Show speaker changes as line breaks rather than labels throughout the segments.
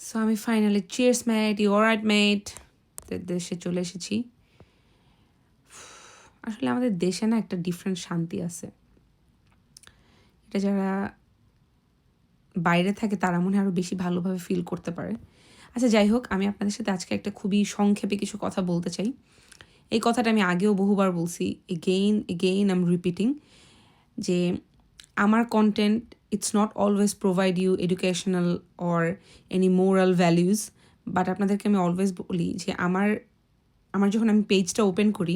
So আমি finally cheers mate, you alright mate, দেশে চলে এসেছি। আসলে আমাদের দেশে না একটা ডিফারেন্ট শান্তি আছে, এটা যারা বাইরে থাকে তারা মনে হয় আরও বেশি ভালোভাবে ফিল করতে পারে। আচ্ছা যাই হোক, আমি আপনাদের সাথে আজকে একটা খুবই সংক্ষেপে কিছু কথা বলতে চাই। এই কথাটা আমি আগেও বহুবার বলছি, এগেইন আই এম রিপিটিং, যে আমার content it's not always provide you educational or any moral values, but আপনাদেরকে আমি অলওয়েজ বলি যে আমার যখন আমি পেজটা ওপেন করি,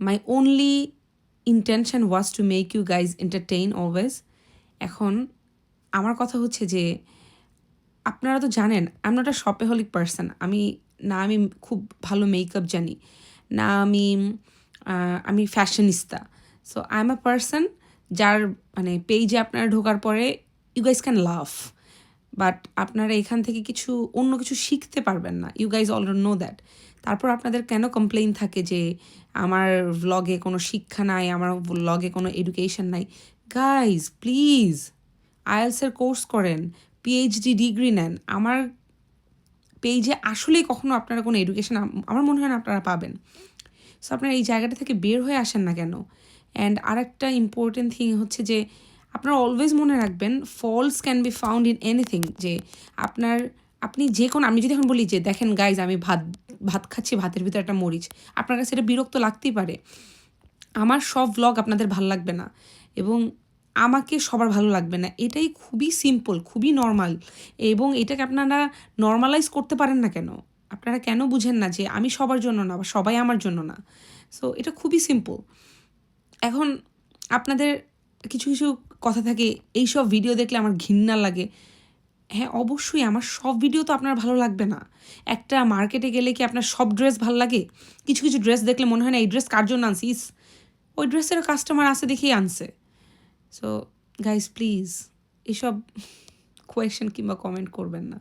my only intention was to make you guys entertain always. এখন আমার কথা হচ্ছে যে আপনারা তো জানেন I am not a shopaholic person. আমি খুব ভালো মেকআপ জানি না, আমি fashionista. So I am a person যার মানে পেজে আপনারা ঢোকার পরে you guys can love, but আপনারা এখান থেকে অন্য কিছু শিখতে পারবেন না। You guys already know that. তারপর আপনাদের কেন কমপ্লেইন থাকে যে আমার ভ্লগে কোনো শিক্ষা নাই, আমার ভ্লগে কোনো এডুকেশন নাই? গাইজ প্লিজ আইএলসের কোর্স করেন, পিএইচডি ডিগ্রি নেন। আমার পেজে আসলেই কখনো আপনারা কোনো এডুকেশন আমার মনে হয় না আপনারা পাবেন। সো আপনারা এই জায়গাটা থেকে বের হয়ে আসেন না কেন? অ্যান্ড আরেকটা ইম্পর্টেন্ট থিং হচ্ছে যে আপনারা অলওয়েজ মনে রাখবেন flaws can be found in anything. যে আপনি যে কোনো, আমি যদি এখন বলি যে দেখেন গাইজ আমি ভাত খাচ্ছি, ভাতের ভিতরে একটা মরিচ, আপনার কাছে এটা বিরক্ত লাগতেই পারে। আমার সব ভ্লগ আপনাদের ভালো লাগবে না এবং আমাকে সবার ভালো লাগবে না, এটাই খুবই সিম্পল, খুবই নর্মাল। এবং এটাকে আপনারা নর্মালাইজ করতে পারেন না কেন? আপনারা কেন বুঝেন না যে আমি সবার জন্য না বা সবাই আমার জন্য না? সো এটা খুবই সিম্পল। এখন আপনাদের কিছু কিছু কথা থাকে, এইসব ভিডিও দেখলে আমার ঘৃণা লাগে। হ্যাঁ অবশ্যই আমার সব ভিডিও তো আপনার ভালো লাগবে না। একটা মার্কেটে গেলে কি আপনার সব ড্রেস ভালো লাগে? কিছু কিছু ড্রেস দেখলে মনে হয় না এই ড্রেস কার জন্য আনছিস, ওই ড্রেসেরও কাস্টমার আছে দেখেই আনছে। সো গাইজ প্লিজ এসব কোয়েশ্চেন কিংবা কমেন্ট করবেন না।